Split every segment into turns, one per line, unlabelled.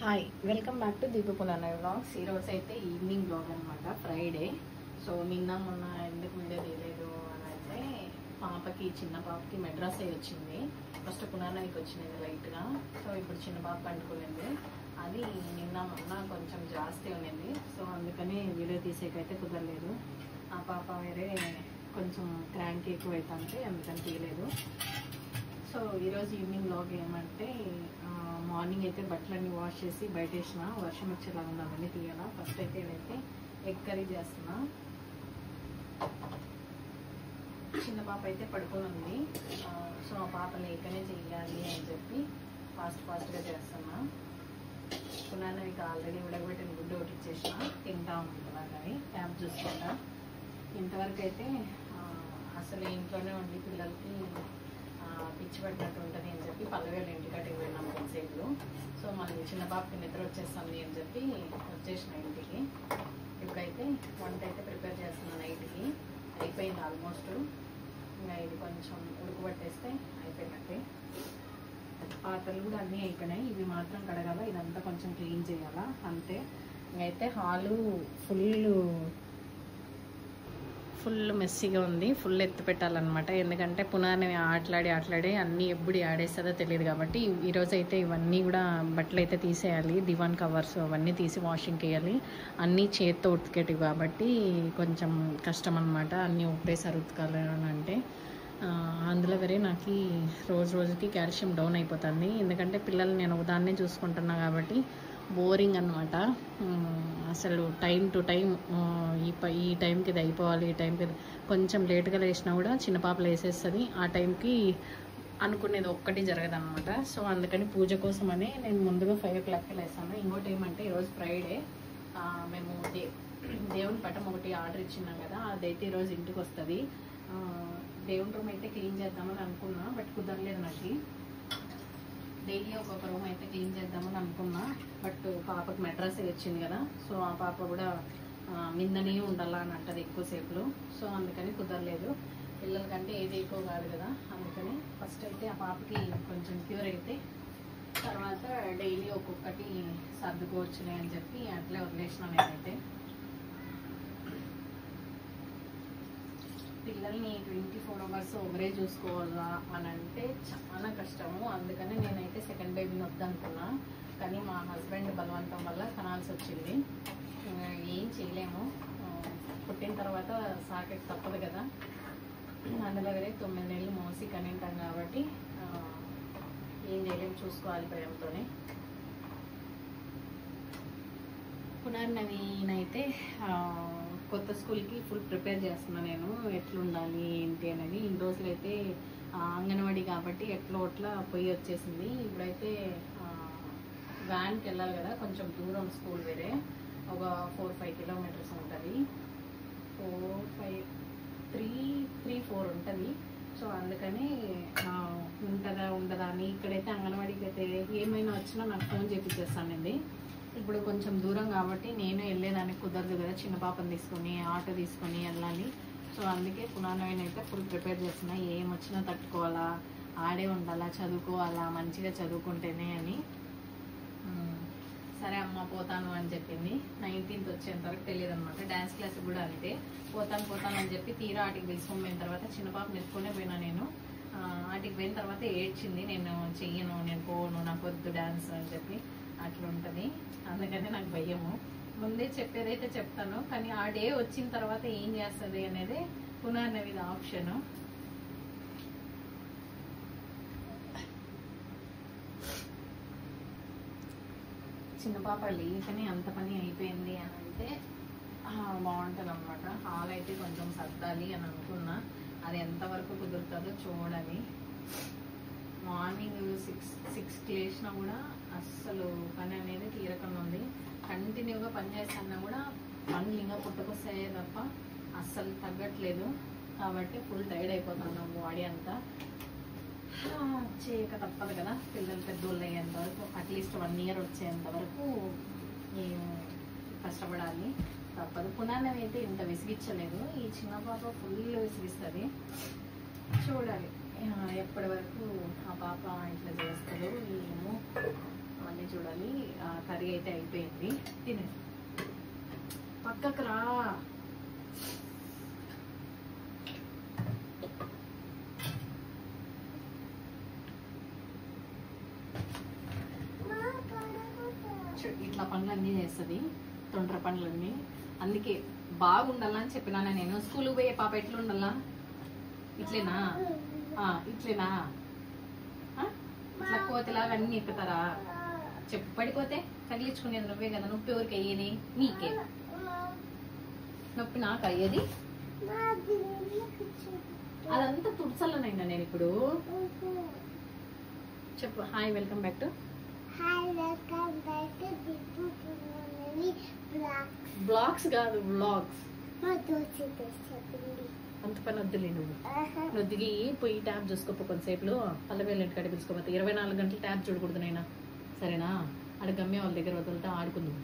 Hi, welcome back to Deepu Punana vlogs. ఈరోజు అయితే evening blog అనమాట, ఫ్రైడే. సో నిన్న మొన్న ఎందుకు వీడియో తీయలేదు అని అయితే చిన్న పాపకి మెడ్రాస్ అయ్యి వచ్చింది. ఫస్ట్ పునానకి వచ్చింది లైట్గా. సో ఇప్పుడు చిన్న పాప పండుకునేది. అది నిన్న మొన్న కొంచెం జాస్తి ఉన్నింది. సో అందుకని వీడియో తీసేకైతే కుదరలేదు. ఆ పాప వేరే కొంచెం క్రాంక్ ఎక్కువ అవుతుంటే అందుకని తీయలేదు. సో ఈరోజు ఈవినింగ్ బ్లాగ్ ఏమంటే, మార్నింగ్ అయితే బట్టలన్నీ వాష్ చేసి బయట వేసిన, వర్షం వచ్చేలా ఉందామని తీయాలా. ఫస్ట్ అయితే నేనైతే ఎగ్ కర్రీ చేస్తున్నా. చిన్న పాప అయితే పడుకొని ఉంది. సో ఆ పాప లేకనే చెయ్యాలి అని చెప్పి ఫాస్ట్గా చేస్తున్నా. పునానకి ఆల్రెడీ ఉడకబెట్టిన గుడ్డు ఒకటి ఇచ్చేసిన, తింటా ఉంటున్నా కానీ ట్యాప్ చూసుకుంటా. ఇంతవరకు అయితే అసలు ఇంట్లోనే ఉండి పిల్లలకి పిచ్చి పట్టినట్టు ఉంటుంది అని చెప్పి పల్లవేలు ఇంటికట్టుకు వెళ్ళినాం కొద్దిసేపు. సో మళ్ళీ చిన్న పాపకి నిద్ర వచ్చేస్తుంది అని చెప్పి వచ్చేసిన ఇంటికి. ఇప్పుడైతే వంట అయితే ప్రిపేర్ చేస్తున్నాను. నైట్కి అయిపోయింది ఆల్మోస్ట్. ఇంకా ఇది కొంచెం ఉడకబట్టేస్తే అయిపోయినట్టే. పాత్రలు కూడా అన్నీ అయిపోయినాయి. ఇవి మాత్రం కడగాల, ఇదంతా కొంచెం క్లీన్ చేయాలా అంతే. ఇంకైతే హాలు ఫుల్ మెస్సీగా ఉంది. ఫుల్ ఎత్తి పెట్టాలన్నమాట. ఎందుకంటే పునాని ఆటలాడి అన్నీ ఎప్పుడు ఆడేస్తుందో తెలియదు కాబట్టి ఈరోజు అయితే ఇవన్నీ కూడా బట్టలు అయితే తీసేయాలి. దివాన్ కవర్స్ అవన్నీ తీసి వాషింగ్కి వేయాలి. అన్నీ చేత్తో ఉతికేటివి కాబట్టి కొంచెం కష్టం అనమాట. అన్నీ ఒకటేసారి ఉతకాలి అని అంటే. అందులో వేరే నాకు రోజుకి కాల్షియం డౌన్ అయిపోతుంది. ఎందుకంటే పిల్లల్ని నేను ఉదాన్నే చూసుకుంటున్నా కాబట్టి బోరింగ్ అనమాట. అసలు టైం టు టైం ఈ టైంకి ఇది అయిపోవాలి, ఈ టైంకి కొంచెం లేట్గా లేచినా కూడా చిన్న పాపలు వేసేస్తుంది. ఆ టైంకి అనుకునేది ఒక్కటి జరగదన్నమాట. సో అందుకని పూజ కోసమని నేను ముందుగా 5 o'clockకి లేస్తాను. ఇంకోటి ఏమంటే ఈరోజు ఫ్రైడే. మేము దేవుని పటం ఒకటి ఆర్డర్ ఇచ్చినాం కదా, అదైతే ఈరోజు ఇంటికి వస్తుంది. దేవుని రూమ్ అయితే క్లీన్ చేద్దామని అనుకున్నా, బట్ కుదరలేదు నాకు. డైలీ ఒక్కొక్క రూమ్ అయితే క్లీన్ చేద్దామని అనుకున్నా, బట్ పాపకు మెడ్రాస్ వచ్చింది కదా. సో ఆ పాప కూడా మిందనే ఉండాలా అని అంటది ఎక్కువసేపులో. సో అందుకని కుదరలేదు. పిల్లలకంటే ఏది ఎక్కువ కాదు కదా, అందుకని ఫస్ట్ అయితే ఆ పాపకి కొంచెం క్యూర్ అయితే తర్వాత డైలీ ఒక్కొక్కటి సర్దుకోవచ్చులే అని చెప్పి అట్లే వదిలేసిన. నేనైతే పిల్లల్ని 24 hours ఒకరే చూసుకోవాలా అని అంటే చాలా కష్టము. అందుకని నేనైతే సెకండ్ బేబీని వద్దనుకున్నా, కానీ మా హస్బెండ్ బలవంతం వల్ల కనాల్సి వచ్చింది. ఏం చేయలేము. పుట్టిన తర్వాత సాకెట్ తప్పదు కదా. అందులో వేరే 9 నెలలు మోసి కనింటాం కాబట్టి ఏం చేయలేము, చూసుకోవాలి భయంతోనే. పునర్నవీనైతే కొత్త స్కూల్కి ఫుల్ ప్రిపేర్ చేస్తున్నా నేను, ఎట్లుండాలి ఏంటి అనేది. ఇన్ని రోజులైతే అంగన్వాడీ కాబట్టి ఎట్లా పోయి వచ్చేసింది. ఇప్పుడైతే వ్యాన్కి వెళ్ళాలి కదా, కొంచెం దూరం స్కూల్ వేరే, ఒక 4-5 kilometers ఉంటుంది. 3-4 ఉంటుంది. సో అందుకని ఉంటుందా ఉండదా అని. ఇక్కడైతే అంగన్వాడీకి అయితే ఏమైనా వచ్చినా నాకు ఫోన్ చేపించేస్తానండి. ఇప్పుడు కొంచెం దూరం కాబట్టి నేను వెళ్ళేదానికి కుదరదు కదా, చిన్న పాపని తీసుకొని ఆటో తీసుకొని వెళ్ళాలి. సో అందుకే పునానవిని అయితే ఫుల్ ప్రిపేర్ చేస్తున్నా. ఏం వచ్చినా తట్టుకోవాలా, ఆడే ఉండాలా, చదువుకోవాలా, మంచిగా చదువుకుంటేనే అని. సరే అమ్మ పోతాను అని చెప్పింది. 19th వచ్చేంత వరకు తెలియదు అనమాట. డ్యాన్స్ క్లాస్ కూడా అంతే, పోతాను అని చెప్పి తీరా ఆటికి పిలుచుకోపోయిన తర్వాత చిన్న పాప నెత్తుకునే పోయినా నేను. ఆటికి పోయిన తర్వాత ఏడ్చింది, నేను చెయ్యను, నేను పోను, నాకు వద్దు డ్యాన్స్ అని చెప్పి. అట్లా ఉంటుంది. అందుకని నాకు భయము. ముందే చెప్పేదైతే చెప్తాను, కానీ ఆ డే వచ్చిన తర్వాత ఏం చేస్తుంది అనేది పునర్నవిది ఆప్షను. చిన్న పాప లేకనే అంత పని అయిపోయింది అని అంటే బాగుంటుంది అనమాట. హాల్ అయితే కొంచెం సర్దాలి అని అనుకున్నా, అది ఎంతవరకు కుదురుతుందో చూడాలి. మార్నింగ్ 6కి లేచినా కూడా అస్సలు పని అనేది తీరకుండా ఉంది. కంటిన్యూగా పని చేస్తున్నా కూడా పనులు ఇంకా పుట్టుకొస్తాయే తప్ప అస్సలు తగ్గట్లేదు. కాబట్టి ఫుల్ టైర్డ్ అయిపోతున్నాం బాడీ అంతా. చేయక తప్పదు కదా, పిల్లలు పెద్దోళ్ళు అయ్యేంత వరకు, అట్లీస్ట్ 1 year వచ్చేంత వరకు కష్టపడాలి, తప్పదు. పునానవి అయితే ఇంత విసిగించలేదు, ఈ చిన్న పాప ఫుల్ విసిగిస్తుంది. చూడాలి ఎప్పటి వరకు ఆ పాప ఇట్లా చేస్తుందో ఏమో. మళ్ళీ చూడాలి. కర్రీ కర్రీ అయితే అయిపోయింది. తినే పక్కకు రా. ఇట్లా పనులన్నీ చేస్తుంది, తొందర పనులన్నీ. అందుకే బాగుండాలని చెప్పినాను నేను. స్కూల్కి పోయే పాప ఎట్లా ఉండాలా? ఇట్లేనా? ఇట్లేనా? ఇట్లా కోతిలాగా అన్ని ఎక్కుతారా? చెప్పు. పడిపోతే తగిలించుకునేది నువ్వే కదా. నొప్పి ఎవరికి అయ్యేది? నీకే. నొప్పి నాకు అయ్యేది. అదంతా తుడసలనైనా నేను ఇప్పుడు. చెప్పు. Hi, welcome back to blogs కాదు, వ్లాగ్స్. అంత పని వద్దులే నువ్వు. దిగి పోయి ట్యాబ్ చూసుకోపో కొంతసేపులో. పల్లెవేళ్ళ ఇంటికాడ పిలుచుకోపోతే 24 గంటలు ట్యాబ్ చూడకూడదు నైనా, సరేనా? అక్కడ గమ్య వాళ్ళ దగ్గర వదులుతా ఆడుకుందాం.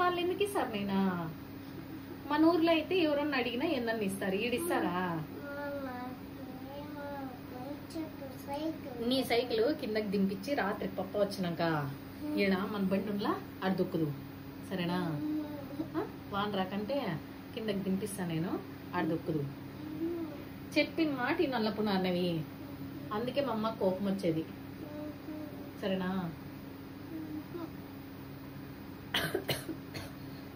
వాళ్ళు ఎందుకు ఇస్తారు నైనా? మన ఊర్లో అయితే ఎవరన్నా అడిగినా ఏందన్నా ఇస్తారు. ఈడిస్తారా? నీ సైకిల్ కిందకి దింపించి రాత్రి పప్ప వచ్చినాక ఈడ మన బండి ఉండ్లా ఆడు దొక్కుదు, సరేనా? వాన్ రాకంటే కిందకి దింపిస్తా నేను, ఆడు దొక్కుదు. చెప్పిన మాట ఈ నల్లపున అన్నవి. అందుకే మా అమ్మ కోపం వచ్చేది, సరేనా?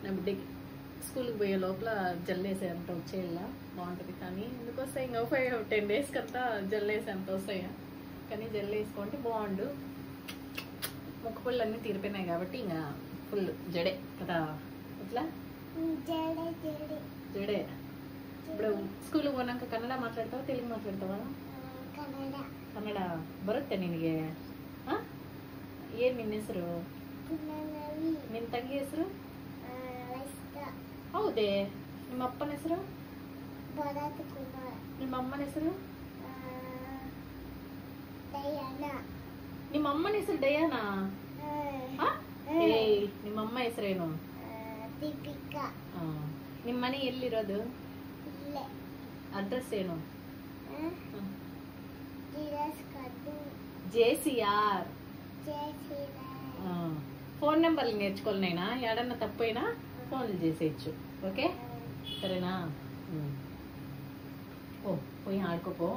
నా బిడ్డకి స్కూల్కి పోయే లోపల జల్లేసే అంత వచ్చేలా బాగుంటుంది. కానీ ఎందుకు వస్తాయి ఇంకా 5-10 days కంతా జల్లేసే అంత వస్తాయా? కానీ జల్లు వేసుకుంటే బాగుండు. మొక్కపళ్ళు అన్నీ తీరిపోయినాయి కాబట్టి ఇంకా ఫుల్ జడే కదా. ఎట్లా జడే. ఇప్పుడు స్కూల్కి పోనాక కన్నడ మాట్లాడతావా, తెలుగు మాట్లాడతావా? కన్నಡ ಬರುತ್ತೆ ನಿನಗೆ? ಏನ್ ನಿನ್ನ ಹೆಸರು? ನಿನ್ನ ತಂಗಿ ಹೆಸರು? ಹೌದೇ? ನಿಮ್ಮ ಅಪ್ಪನ ಹೆಸರು? ನಿಮ್ಮ ಅಮ್ಮನ ಹೆಸರು? ನಿಮ್ಮ ಅಮ್ಮನ ಹೆಸರು ಡಯಾನಾ? ಏಯ್, ನಿಮ್ಮ ಅಮ್ಮ ಹೆಸರೇನು? ದೀಪಿಕಾ. ನಿಮ್ಮ ಮನೆ ಎಲ್ಲಿರೋದು? ಅಡ್ರೆಸ್ ಏನು? JCR. ఫోన్ నెంబర్లు నేర్చుకోలేనైనా, ఎడన్నా తప్పైనా ఫోన్లు చేసేయచ్చు. ఓకే, సరేనా? ఓ పోయి ఆడుకోపో.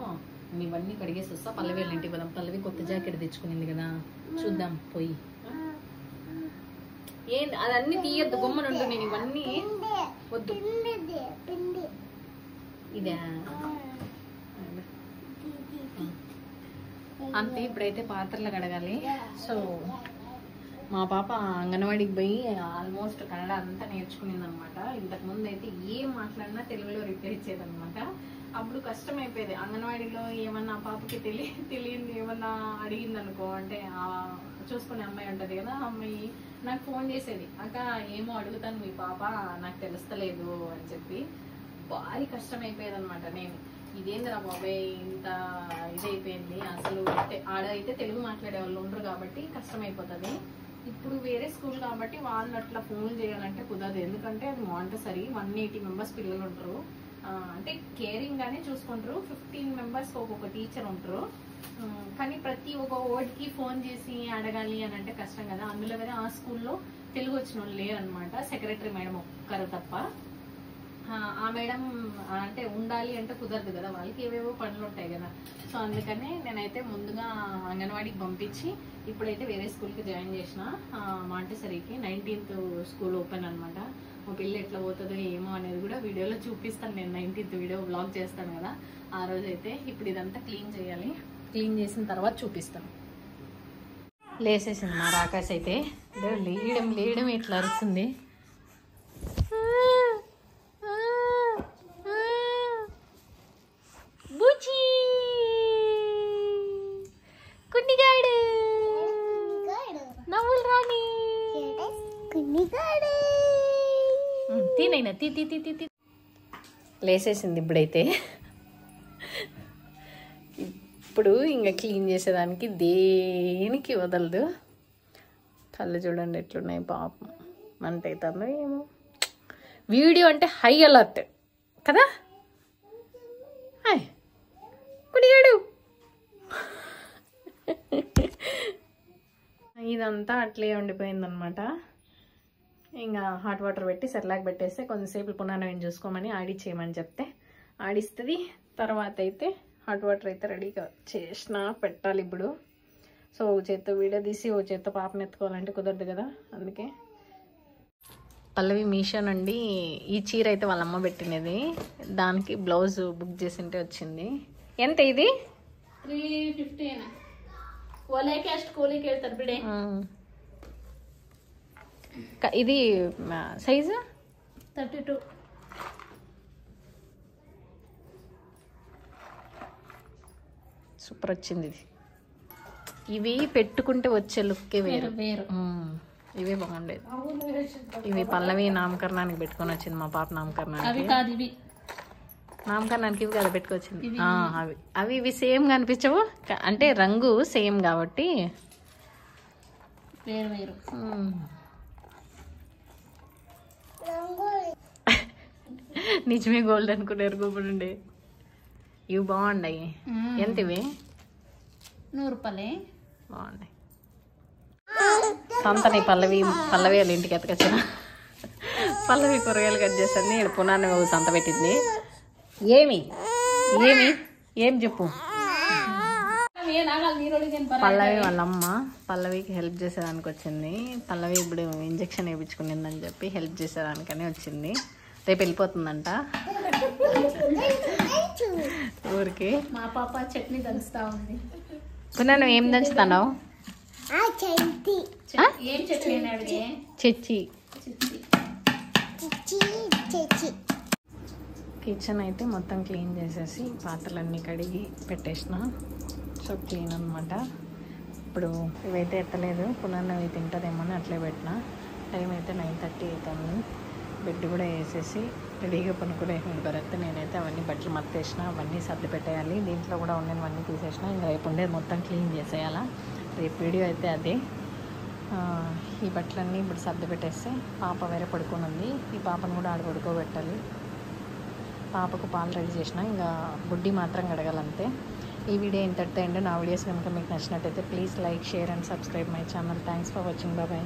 నీవన్నీ కడిగేసి వస్తా. పల్లెవేళ్ళ ఇంటికి పోదాం. పల్లవి కొత్త జాకెట్ తెచ్చుకునింది కదా, చూద్దాం పోయి. ఏంది అదన్నీ తీయద్దు, బొమ్మనుండు. నేను ఇవన్నీ వద్దు. ఇదే అంతే. ఇప్పుడైతే పాత్రలు కడగాలి. సో మా పాప అంగన్వాడికి పోయి ఆల్మోస్ట్ కన్నడ అంతా నేర్చుకునింది అనమాట. ఇంతకు ముందు అయితే ఏం మాట్లాడినా తెలుగులో రిప్లై ఇచ్చేదనమాట. అప్పుడు కష్టం అయిపోయేది. అంగన్వాడీలో ఏమన్నా ఆ పాపకి తెలియంది ఏమన్నా అడిగింది అనుకో, అంటే చూసుకునే అమ్మాయి ఉంటుంది కదా, ఆ అమ్మాయి నాకు ఫోన్ చేసేది, అక్క ఏమో అడుగుతాను మీ పాప నాకు తెలుస్తలేదు అని చెప్పి. భారీ కష్టం అయిపోయేది అనమాట. నేను ఇదేందిరా బాబాయ్ ఇంత ఇదైపోయింది. అసలు ఆడైతే తెలుగు మాట్లాడే వాళ్ళు ఉండరు కాబట్టి కష్టం అయిపోతుంది. ఇప్పుడు వేరే స్కూల్ కాబట్టి వాళ్ళు అట్లా ఫోన్లు చేయాలంటే కుదరదు. ఎందుకంటే అది మాంటసరీ, 180 members పిల్లలు ఉంటారు. అంటే కేరింగ్ గానే చూసుకుంటారు. 15 members ఒక్కొక్క టీచర్ ఉంటారు. కానీ ప్రతి ఒక్క వర్డ్కి ఫోన్ చేసి అడగాలి అని అంటే కష్టం కదా. అందులో వేరే ఆ స్కూల్లో తెలుగు వచ్చిన వాళ్ళు లేరనమాట. సెక్రటరీ మేడం ఒక్కరు తప్ప. ఆ మేడం అంటే ఉండాలి అంటే కుదరదు కదా, వాళ్ళకి ఏవేవో పనులు ఉంటాయి కదా. సో అందుకనే నేనైతే ముందుగా అంగన్వాడికి పంపించి ఇప్పుడైతే వేరే స్కూల్కి జాయిన్ చేసిన, మాంటెసరీకి. 19th స్కూల్ ఓపెన్ అనమాట. మా పిల్ల ఎట్లా పోతుందో ఏమో అనేది కూడా వీడియోలో చూపిస్తాను. నేను 19th వీడియో బ్లాగ్ చేస్తాను కదా, ఆ రోజు అయితే. ఇప్పుడు ఇదంతా క్లీన్ చేయాలి. క్లీన్ చేసిన తర్వాత చూపిస్తాను. లేసేసింది మా రాకాశ్ అయితే. లేయడం ఇట్లా అరుస్తుంది. కున్నిగాడు నవ్వులు రాని తీనైనా తీ లేసేసింది ఇప్పుడైతే. ఇప్పుడు ఇంకా క్లీన్ చేసేదానికి దేనికి వదలదు. కళ్ళు చూడండి ఎట్లున్నాయి పాపం. అంటే తను ఏమో వీడియో అంటే హై అలర్ట్ కదా. కుడిగాడు ఇదంతా అట్లే ఉండిపోయిందనమాట. ఇంకా హాట్ వాటర్ పెట్టి సెర్లాక్ పెట్టేస్తే కొంచెంసేపు పునానం చూసుకోమని ఆడిచ్చేయమని చెప్తే ఆడిస్తుంది. తర్వాత అయితే హాట్ వాటర్ అయితే రెడీగా చేసిన పెట్టాలి ఇప్పుడు. సో ఓ చేత్తో వీడియో తీసి ఓ చేత్తో పాపను ఎత్తుకోవాలంటే కుదరదు కదా, అందుకే. పల్లవి మీషో నుండి ఈ చీర అయితే వాళ్ళ అమ్మ పెట్టినది, దానికి బ్లౌజ్ బుక్ చేసింటే వచ్చింది. ఎంత ఇది?
350 ಓಲೇಕೆ ಅಷ್ಟು ಕೂಲಿಗೆ ಹೇಳ್ತಾರೆ ಬಿಡಿ.
ఇది సైజు
32.
సూపర్ వచ్చింది ఇది. ఇవి పెట్టుకుంటే వచ్చే లుక్కే వేరు. ఇవే బాగుండేది. ఇవి పల్లవి నామకరణానికి పెట్టుకొని వచ్చింది, మా పాప నామకరణానికి. నామకరణానికి ఇవి కదా పెట్టుకొచ్చింది. అవి ఇవి సేమ్ కనిపించవు, అంటే రంగు సేమ్ కాబట్టి
వేరు.
నిజమే గోల్డ్ అనుకున్నారు గోపుడుండే. ఇవి బాగున్నాయి. ఎంత ఇవి?
100 రూపాయలే.
బాగున్నాయి. సంతని పల్లవి వాళ్ళ ఇంటికి ఎత్తకొచ్చిన. పల్లవి కూరగాయలు కట్ చేస్తుంది. ఇక్కడ పునాన్ని సంత పెట్టింది. ఏం చెప్పు. పల్లవి వాళ్ళ అమ్మ పల్లవికి హెల్ప్ చేసేదానికి వచ్చింది. పల్లవి ఇప్పుడు ఇంజక్షన్ వేయించుకునిందని చెప్పి హెల్ప్ చేసేదానికని వచ్చింది. రేపు వెళ్ళిపోతుందంట ఊరికి.
మా పాప చట్నీ దంచుతా ఉంది.
పునా నువ్వు ఏం దంచుతున్నావు?
ఏం చట్నీ అడిగే?
చచ్చి. కిచెన్ అయితే మొత్తం క్లీన్ చేసేసి పాత్రలన్నీ కడిగి పెట్టేసిన. సో క్లీన్ అనమాట. ఇప్పుడు ఇవైతే ఎత్తలేదు, పునర్నవి తింటుందేమో అని అట్లే పెట్టిన. టైం అయితే 9:30 అవుతుంది. బెడ్ కూడా వేసేసి రెడీగా పనుకునే భరత్. నేనైతే అవన్నీ బట్టలు మత్తేసిన, అవన్నీ సర్ది పెట్టేయాలి. దీంట్లో కూడా ఉండేవన్నీ తీసేసిన. ఇంకా రేపు ఉండేది మొత్తం క్లీన్ చేసేయాలా. రేపు వీడియో అయితే అదే. ఈ బట్టలన్నీ ఇప్పుడు సర్ది పెట్టేస్తే పాప వేరే పడుకొని ఉంది. ఈ పాపను కూడా ఆడ పడుకోబెట్టాలి. పాపకు పాలు రెడీ చేసిన, ఇంకా బుడ్డి మాత్రం గడగాలంతే. ఈ వీడియో ఇంతటితో అండి. నా వీడియోస్ కనుక మీకు నచ్చినట్టయితే please like, share and subscribe my channel. Thanks for watching. Bye.